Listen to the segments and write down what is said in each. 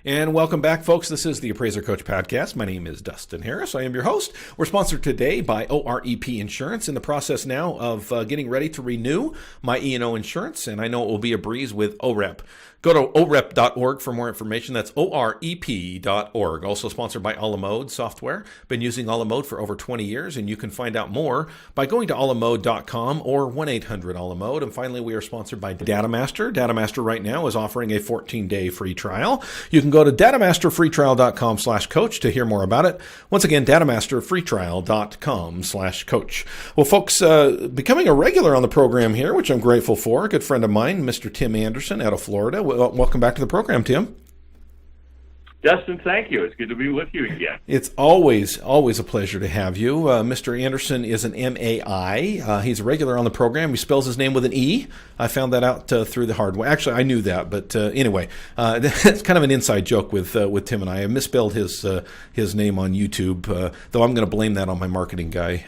And welcome back, folks. This is the Appraiser Coach Podcast. My name is Dustin Harris. I am your host. We're sponsored today by OREP Insurance, in the process now of getting ready to renew my E&O insurance, and I know it will be a breeze with OREP. Go to orep.org for more information. That's orep.org. Also sponsored by Alamode Software. Been using Alamode for over 20 years, and you can find out more by going to alamode.com or 1-800-ALAMODE. And finally, we are sponsored by Datamaster. Datamaster right now is offering a 14-day free trial. You can go to datamasterfreetrial.com/coach to hear more about it. Once again, datamasterfreetrial.com/coach. Well, folks, becoming a regular on the program here, which I'm grateful for, a good friend of mine, Mr. Tim Andersen out of Florida. Welcome back to the program, Tim. Justin, thank you. It's good to be with you again. It's always a pleasure to have you. Mr. Andersen is an MAI. He's a regular on the program. He spells his name with an E. I found that out through the hard way. Actually, I knew that, but anyway, it's kind of an inside joke with Tim and I. I misspelled his name on YouTube, though I'm going to blame that on my marketing guy.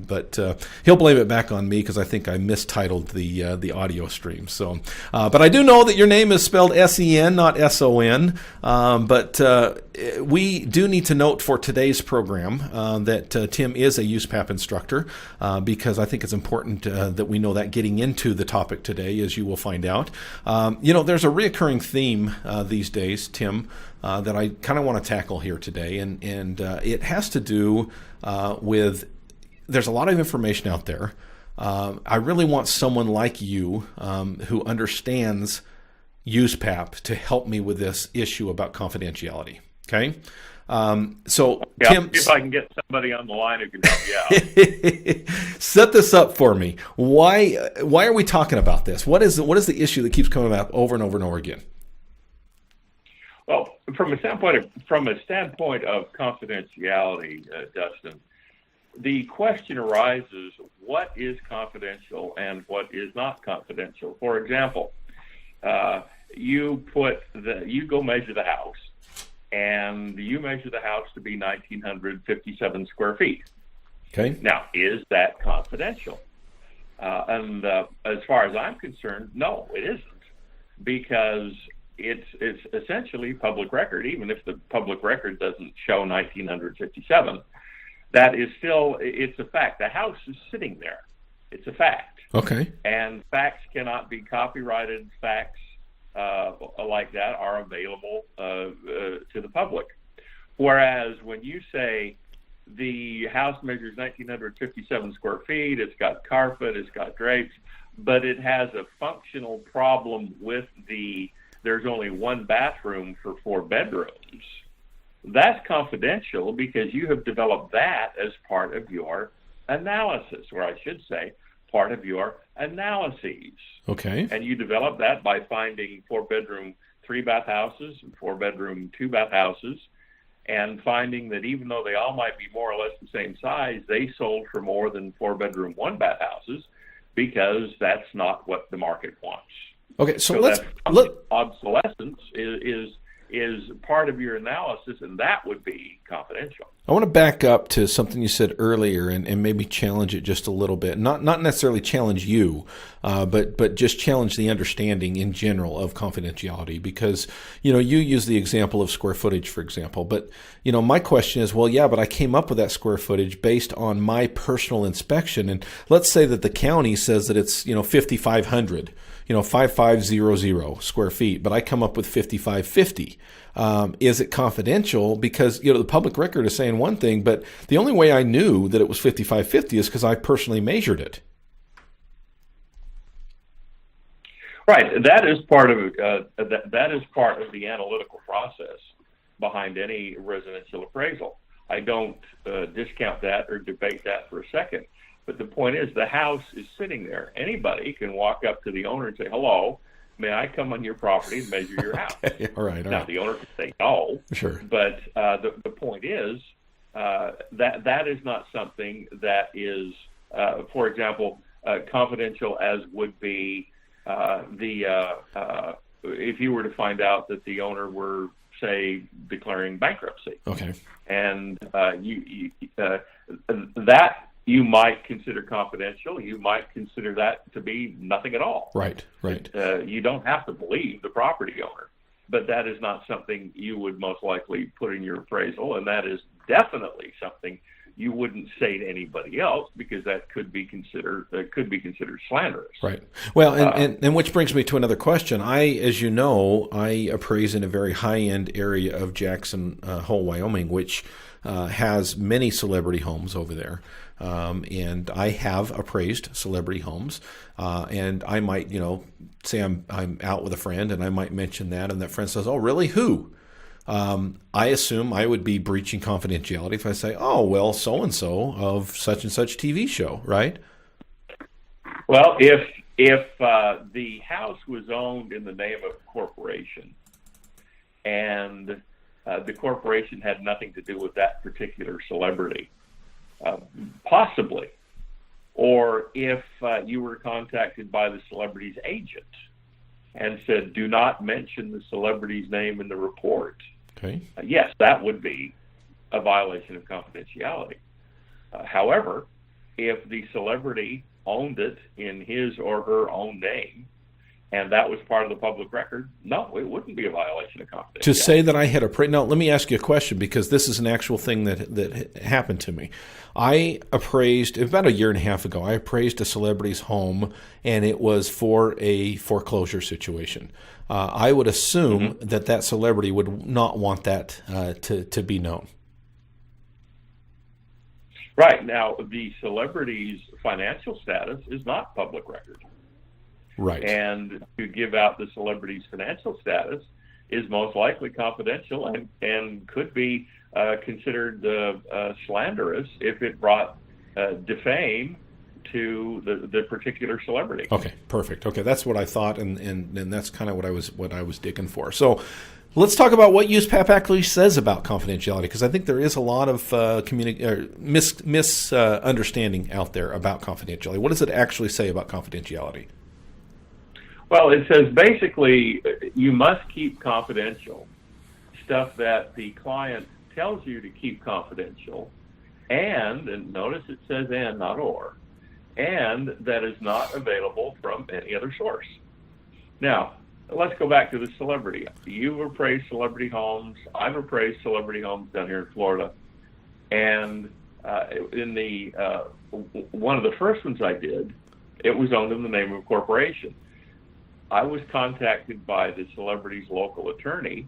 But he'll blame it back on me because I think I mistitled the audio stream. So, but I do know that your name is spelled S-E-N, not S-O-N. But we do need to note for today's program that Tim is a USPAP instructor because I think it's important that we know that getting into the topic today, as you will find out. There's a reoccurring theme these days, Tim, that I kind of want to tackle here today, and it has to do with there's a lot of information out there. I really want someone like you who understands USPAP to help me with this issue about confidentiality. Okay. So Tim, if I can get somebody on the line who can help you out. Set this up for me. Why are we talking about this? What is the issue that keeps coming up over and over and over again? Well, from a standpoint of confidentiality, Dustin, the question arises: what is confidential and what is not confidential? For example, you go measure the house, and you measure the house to be 1,957 square feet. Okay. Now, is that confidential? And as far as I'm concerned, no, it isn't, because it's essentially public record. Even if the public record doesn't show 1,957, that is still, it's a fact. The house is sitting there. It's a fact. Okay. And facts cannot be copyrighted. Facts like that are available to the public. Whereas when you say the house measures 1,957 square feet, it's got carpet, it's got drapes, but it has a functional problem with there's only one bathroom for 4 bedrooms, that's confidential because you have developed that as part of your analysis, or I should say, part of your analyses. Okay. And you develop that by finding 4-bedroom, 3-bath houses and 4-bedroom, 2-bath houses, and finding that even though they all might be more or less the same size, they sold for more than 4-bedroom, 1-bath houses because that's not what the market wants. Okay, so obsolescence is part of your analysis, and that would be confidential. I want to back up to something you said earlier and maybe challenge it just a little bit. Not necessarily challenge you, but just challenge the understanding in general of confidentiality, because, you use the example of square footage, for example. But, my question is, well, yeah, but I came up with that square footage based on my personal inspection. And let's say that the county says that it's, 5,500. 5,500 square feet, but I come up with 5,550. Is it confidential? Because, the public record is saying one thing, but the only way I knew that it was 5,550 is because I personally measured it. Right. That is part of the analytical process behind any residential appraisal. I don't discount that or debate that for a second. But the point is, the house is sitting there. Anybody can walk up to the owner and say, "Hello, may I come on your property and measure your house?" Okay. All right. Now, the owner can say no. Sure. But the point is that is not something that is, for example, confidential as would be if you were to find out that the owner were, say, declaring bankruptcy. Okay. And that you might consider confidential. You might consider that to be nothing at all. Right. You don't have to believe the property owner. but that is not something you would most likely put in your appraisal, and that is definitely something you wouldn't say to anybody else, because that could be considered slanderous. Right. Well, and which brings me to another question. As you know, I appraise in a very high-end area of Jackson Hole, Wyoming, which has many celebrity homes over there. And I have appraised celebrity homes, and I might, say I'm out with a friend, and I might mention that, and that friend says, "Oh, really? Who?" I assume I would be breaching confidentiality if I say, "Oh, well, so and so of such and such TV show," right? Well, if the house was owned in the name of a corporation, and the corporation had nothing to do with that particular celebrity, possibly, or if you were contacted by the celebrity's agent and said, "Do not mention the celebrity's name in the report," okay, yes, that would be a violation of confidentiality. However, if the celebrity owned it in his or her own name, and that was part of the public record, no, it wouldn't be a violation of confidentiality. To say that I had appraised, now let me ask you a question, because this is an actual thing that happened to me. I appraised, about a year and a half ago, I appraised a celebrity's home, and it was for a foreclosure situation. I would assume that celebrity would not want that to be known. Right. Now, the celebrity's financial status is not public record. Right. And to give out the celebrity's financial status is most likely confidential and could be considered slanderous if it brought defame to the particular celebrity. Okay, perfect. Okay, that's what I thought, and that's kind of what I was digging for. So let's talk about what USPAP actually says about confidentiality, because I think there is a lot of misunderstanding out there about confidentiality. What does it actually say about confidentiality? Well, it says basically you must keep confidential stuff that the client tells you to keep confidential, and notice it says and, not or, and that is not available from any other source. Now, let's go back to the celebrity. You've appraised celebrity homes. I've appraised celebrity homes down here in Florida, and in the one of the first ones I did, it was owned in the name of a corporation. I was contacted by the celebrity's local attorney,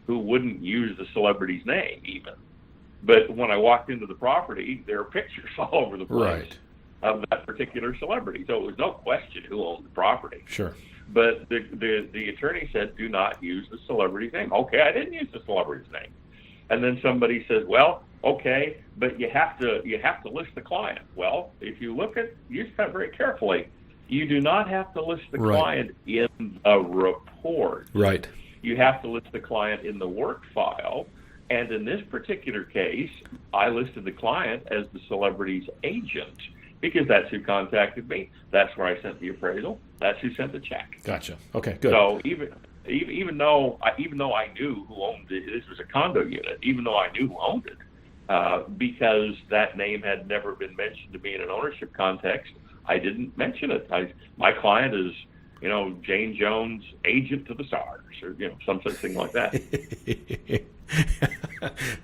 who wouldn't use the celebrity's name even. But when I walked into the property, there are pictures all over the place of that particular celebrity. So it was no question who owned the property. Sure. But the attorney said, "Do not use the celebrity's name." Okay, I didn't use the celebrity's name. And then somebody says, "Well, okay, but you have to list the client." Well, if you look at USPAP very carefully, you do not have to list the client in a report. Right. You have to list the client in the work file. And in this particular case, I listed the client as the celebrity's agent, because that's who contacted me. That's where I sent the appraisal. That's who sent the check. Gotcha. Okay, good. So even though I knew who owned it, this was a condo unit, even though I knew who owned it, because that name had never been mentioned to me in an ownership context, I didn't mention it. My client is, Jane Jones, agent to the stars, or some such thing like that.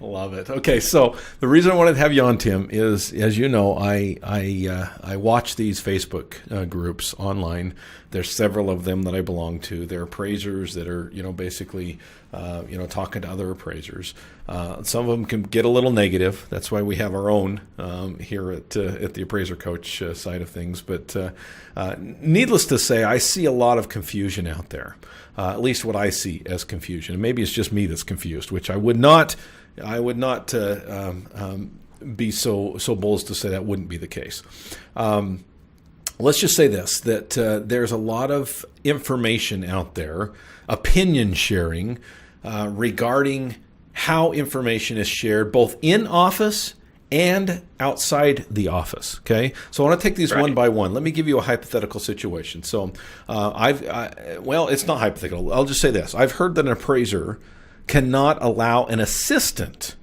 Love it. Okay, so the reason I wanted to have you on, Tim, is, as you know, I watch these Facebook groups online. There's several of them that I belong to. They're appraisers that are, basically, talking to other appraisers. Some of them can get a little negative. That's why we have our own here at the Appraiser Coach side of things. But needless to say, I see a lot of confusion out there. At least what I see as confusion. And maybe it's just me that's confused, which I would not be so bold as to say that wouldn't be the case. Let's just say this, that there's a lot of information out there, opinion sharing, regarding how information is shared both in office and outside the office. Okay, so I want to take these one by one. Let me give you a hypothetical situation. So, well, it's not hypothetical. I'll just say this: I've heard that an appraiser cannot allow an assistant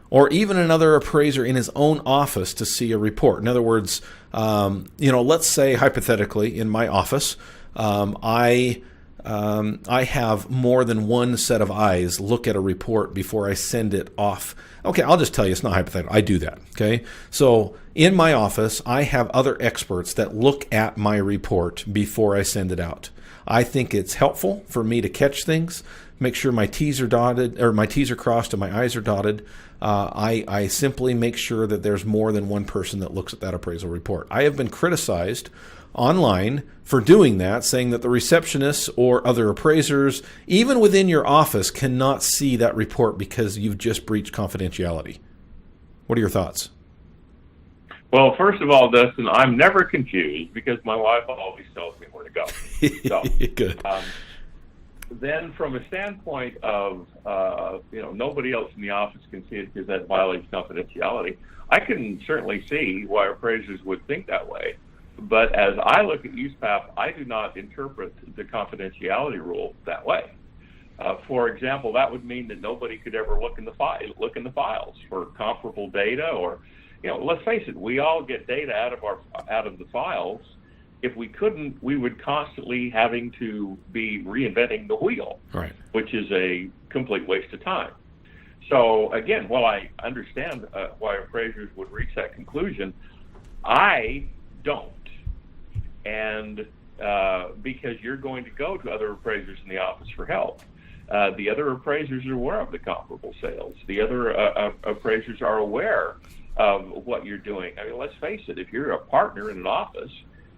or even another appraiser in his own office to see a report. In other words, let's say hypothetically in my office, I I have more than one set of eyes look at a report before I send it off. Okay, I'll just tell you, it's not hypothetical. I do that, okay? So in my office, I have other experts that look at my report before I send it out. I think it's helpful for me to catch things, make sure my T's are dotted, or my T's are crossed and my I's are dotted. I simply make sure that there's more than one person that looks at that appraisal report. I have been criticized online for doing that, saying that the receptionists or other appraisers, even within your office, cannot see that report because you've just breached confidentiality. What are your thoughts? Well, first of all, Dustin, I'm never confused because my wife always tells me where to go. So, good. Then from a standpoint of, nobody else in the office can see it because that violates confidentiality, I can certainly see why appraisers would think that way. But as I look at USPAP, I do not interpret the confidentiality rule that way. For example, that would mean that nobody could ever look in the files for comparable data, or, let's face it, we all get data out of the files. If we couldn't, we would constantly having to be reinventing the wheel, right, which is a complete waste of time. So again, while I understand why appraisers would reach that conclusion, I don't. And because you're going to go to other appraisers in the office for help. The other appraisers are aware of the comparable sales. The other appraisers are aware of what you're doing. I mean, let's face it, if you're a partner in an office,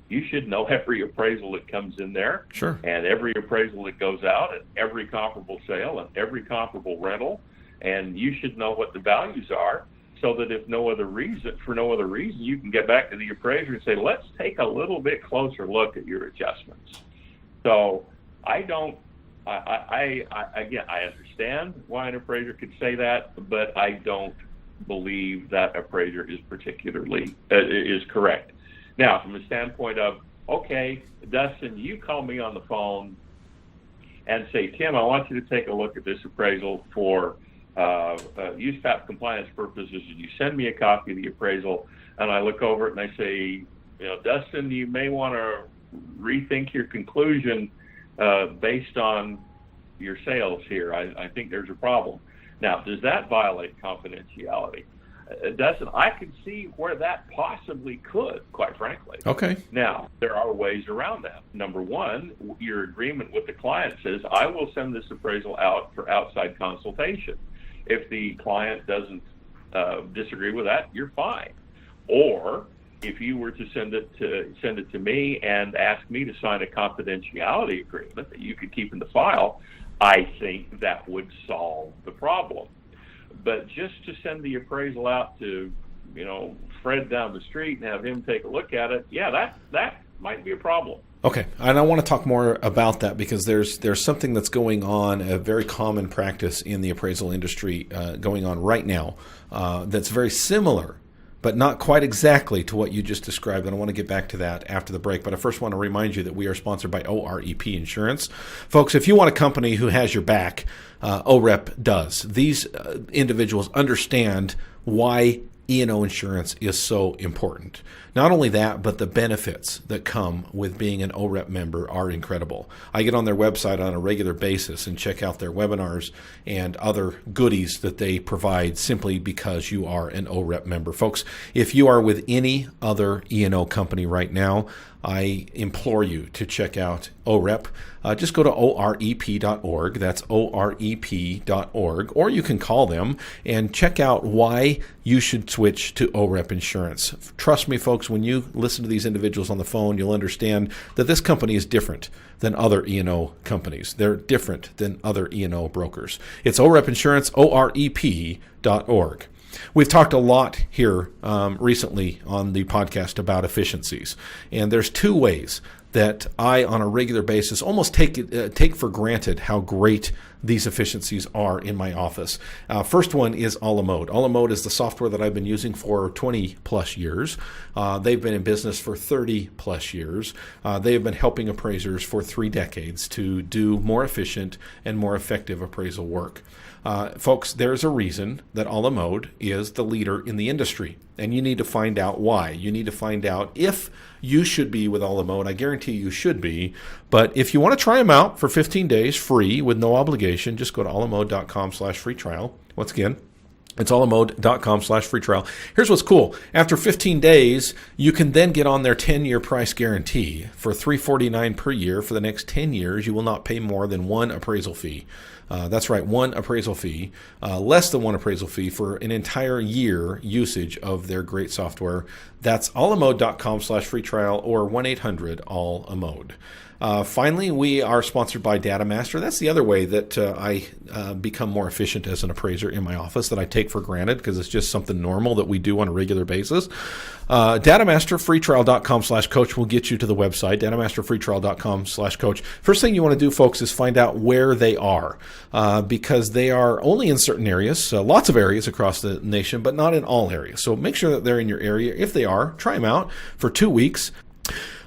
you should know every appraisal that comes in there, sure, and every appraisal that goes out, and every comparable sale, and every comparable rental, and you should know what the values are, so that if for no other reason, you can get back to the appraiser and say, let's take a little bit closer look at your adjustments. So again, I understand why an appraiser could say that, but I don't believe that appraiser is correct. Now, from the standpoint of, okay, Dustin, you call me on the phone and say, Tim, I want you to take a look at this appraisal for USPAP compliance purposes, and you send me a copy of the appraisal, and I look over it and I say, Dustin, you may want to rethink your conclusion based on your sales here. I think there's a problem. Now, does that violate confidentiality? Dustin, I can see where that possibly could, quite frankly. Okay. Now, there are ways around that. Number one, your agreement with the client says, I will send this appraisal out for outside consultation. If the client doesn't disagree with that, you're fine. Or if you were to send it to me and ask me to sign a confidentiality agreement that you could keep in the file, I think that would solve the problem. But just to send the appraisal out to, Fred down the street and have him take a look at it, yeah, that might be a problem. Okay, and I want to talk more about that because there's something that's going on, a very common practice in the appraisal industry going on right now that's very similar, but not quite exactly to what you just described. And I want to get back to that after the break. But I first want to remind you that we are sponsored by OREP Insurance. Folks, if you want a company who has your back, OREP does. These individuals understand why E&O insurance is so important. Not only that, but the benefits that come with being an OREP member are incredible. I get on their website on a regular basis and check out their webinars and other goodies that they provide simply because you are an OREP member. Folks, if you are with any other E&O company right now, I implore you to check out OREP. Just go to orep.org. That's orep.org. Or you can call them and check out why you should switch to OREP insurance. Trust me, folks, when you listen to these individuals on the phone, you'll understand that this company is different than other E&O companies. They're different than other E&O brokers. It's OREP Insurance, orep.org. We've talked a lot here recently on the podcast about efficiencies, and there's two ways that I, on a regular basis, almost take for granted how great these efficiencies are in my office. First one is a la mode. A la mode is the software that I've been using for 20 plus years. They've been in business for 30 plus years. They have been helping appraisers for 3 decades to do more efficient and more effective appraisal work. Folks, there's a reason that a la mode is the leader in the industry. And you need to find out why. You need to find out if you should be with a la mode. I guarantee you should be. But if you want to try them out for 15 days free with no obligation, just go to alamode.com/free trial. Once again, it's alamode.com/free trial. Here's what's cool. After 15 days, you can then get on their 10-year price guarantee. For $349 per year for the next 10 years, you will not pay more than one appraisal fee. That's right, one appraisal fee, less than one appraisal fee for an entire year usage of their great software. That's alamode.com/free trial or 1-800-ALL-A-MODE. Finally, we are sponsored by DataMaster. That's the other way that I become more efficient as an appraiser in my office that I take for granted because it's just something normal that we do on a regular basis. DataMaster, freetrial.com/coach will get you to the website, DataMaster, freetrial.com/coach. First thing you want to do, folks, is find out where they are because they are only in certain areas, lots of areas across the nation, but not in all areas. So make sure that they're in your area. If they are, try them out for 2 weeks.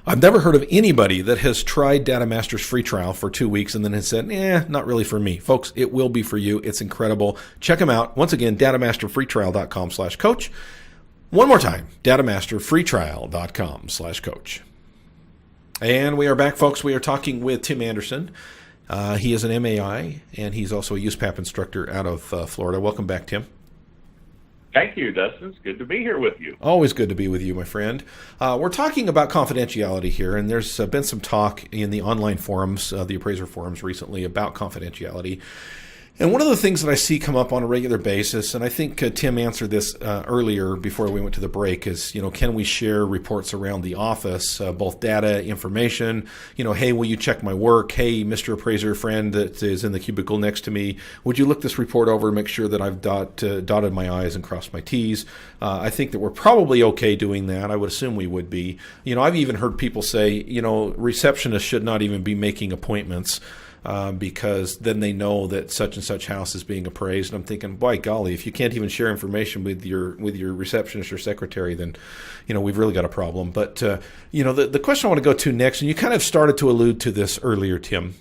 I've never heard of anybody that has tried DataMaster's free trial for 2 weeks and then has said, not really for me. Folks, it will be for you. It's incredible. Check them out. Once again, DataMasterFreeTrial.com/coach. One more time, DataMasterFreeTrial.com/coach. And we are back, folks. We are talking with Tim Andersen. He is an MAI, and he's also a USPAP instructor out of Florida. Welcome back, Tim. Thank you, Dustin. It's good to be here with you. Always good to be with you, my friend. We're talking about confidentiality here, and there's been some talk in the online forums, the Appraiser forums recently, about confidentiality. And one of the things that I see come up on a regular basis, and I think Tim answered this earlier before we went to the break, is, can we share reports around the office, both data, information, hey, will you check my work? Hey, Mr. Appraiser friend that is in the cubicle next to me, would you look this report over and make sure that I've dotted my I's and crossed my T's? I think that we're probably okay doing that. I would assume we would be. I've even heard people say, receptionists should not even be making appointments. Because then they know that such and such house is being appraised. And I'm thinking, by golly, if you can't even share information with your receptionist or secretary, then we've really got a problem. But the question I want to go to next, and you kind of started to allude to this earlier, Tim.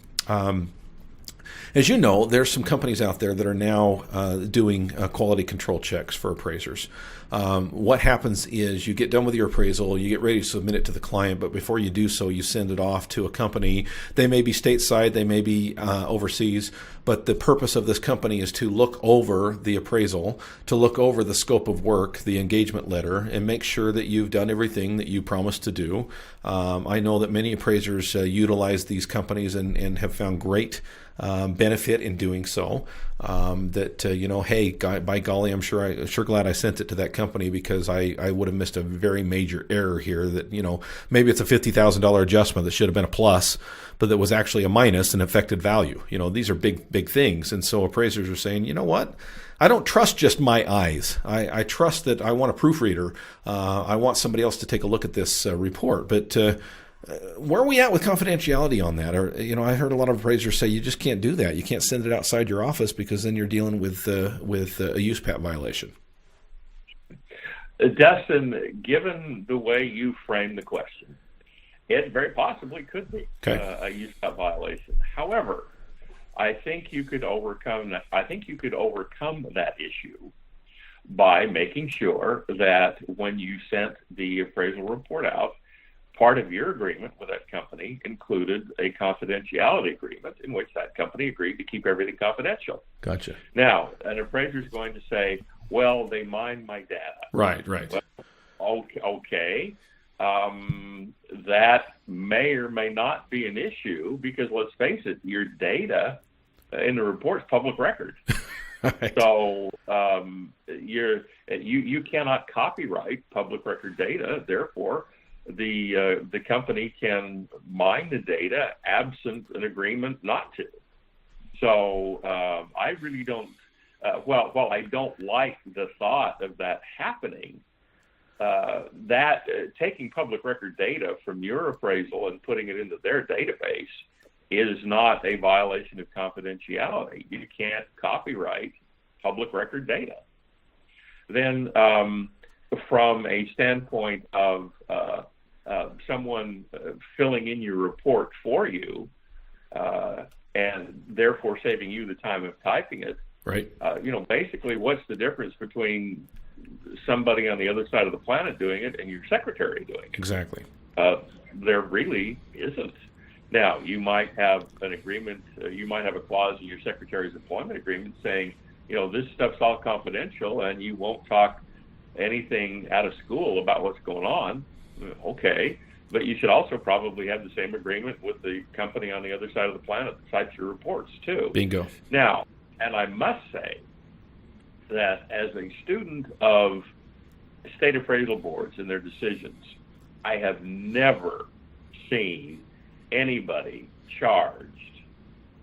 As you know, there's some companies out there that are now doing quality control checks for appraisers. What happens is you get done with your appraisal, you get ready to submit it to the client, but before you do so, you send it off to a company. They may be stateside, they may be overseas, but the purpose of this company is to look over the appraisal, to look over the scope of work, the engagement letter, and make sure that you've done everything that you promised to do. I know that many appraisers utilize these companies and have found great benefit in doing so. Hey, by golly, I'm sure glad I sent it to that company because I would have missed a very major error here that, maybe it's a $50,000 adjustment that should have been a plus, but that was actually a minus and affected value. These are big things. And so appraisers are saying, you know what? I don't trust just my eyes. I trust that I want a proofreader. I want somebody else to take a look at this report. But where are we at with confidentiality on that? Or, I heard a lot of appraisers say you just can't do that. You can't send it outside your office because then you're dealing with a USPAP violation. Dustin, given the way you framed the question, it very possibly could be a USPAP violation. However, I think you could overcome that. I think you could overcome that issue by making sure that when you sent the appraisal report out, part of your agreement with that company included a confidentiality agreement in which that company agreed to keep everything confidential. Gotcha. Now, an appraiser is going to say, well, they mine my data. Right. Well, okay. That may or may not be an issue because, let's face it, your data in the report is public record. Right. So you cannot copyright public record data. Therefore, the company can mine the data absent an agreement not to. So I really don't. While I don't like the thought of that happening, taking public record data from your appraisal and putting it into their database is not a violation of confidentiality. You can't copyright public record data. Then, from a standpoint of someone filling in your report for you, and therefore saving you the time of typing it. Right. Basically, what's the difference between somebody on the other side of the planet doing it and your secretary doing it. Exactly. There really isn't. Now, you might have an agreement, you might have a clause in your secretary's employment agreement saying, this stuff's all confidential and you won't talk anything out of school about what's going on. Okay. But you should also probably have the same agreement with the company on the other side of the planet that cites your reports, too. Bingo. Now, and I must say that as a student of state appraisal boards and their decisions, I have never seen anybody charged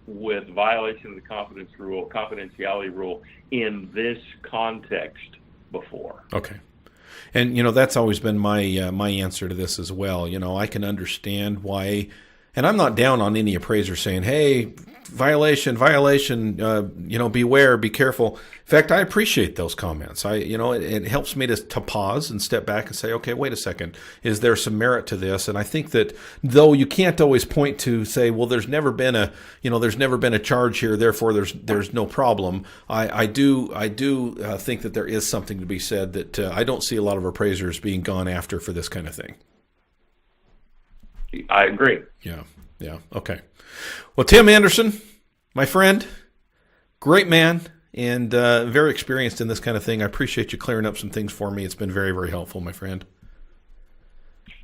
with violation of the confidentiality rule in this context before. Okay. And, that's always been my my answer to this as well. I can understand why, and I'm not down on any appraiser saying, hey, violation, beware, be careful. In fact, I appreciate those comments. It helps me to pause and step back and say, okay, wait a second. Is there some merit to this? And I think that though you can't always point to say, well, there's never been a charge here, therefore there's no problem. I do think that there is something to be said that I don't see a lot of appraisers being gone after for this kind of thing. I agree. Yeah. Okay. Well, Tim Andersen, my friend, great man, and very experienced in this kind of thing. I appreciate you clearing up some things for me. It's been very, very helpful, my friend.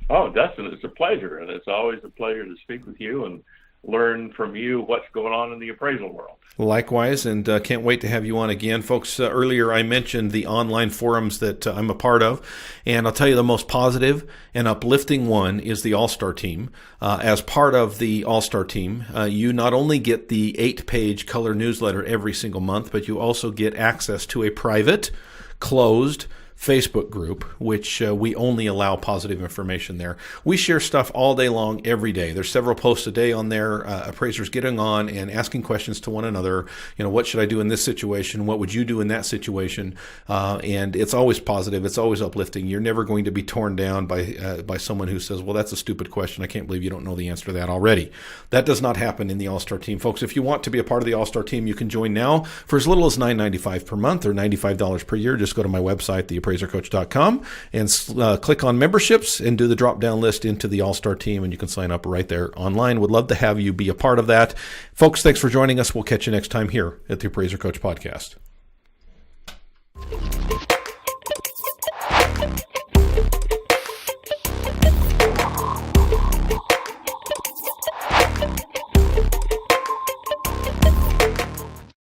Oh, Dustin, it's a pleasure, and it's always a pleasure to speak with you and learn from you what's going on in the appraisal world. Likewise, and can't wait to have you on again. Folks, earlier I mentioned the online forums that I'm a part of, and I'll tell you the most positive and uplifting one is the All-Star Team. As part of the All-Star Team, you not only get the 8-page color newsletter every single month, but you also get access to a private, closed Facebook group, which we only allow positive information there. We share stuff all day long, every day. There's several posts a day on there, appraisers getting on and asking questions to one another. What should I do in this situation? What would you do in that situation? And it's always positive. It's always uplifting. You're never going to be torn down by someone who says, well, that's a stupid question. I can't believe you don't know the answer to that already. That does not happen in the All-Star Team. Folks, if you want to be a part of the All-Star Team, you can join now for as little as $9.95 per month or $95 per year. Just go to my website, appraisercoach.com, and click on memberships and do the drop-down list into the All-Star Team, and you can sign up right there online. Would love to have you be a part of that. Folks, thanks for joining us. We'll catch you next time here at the Appraiser Coach Podcast.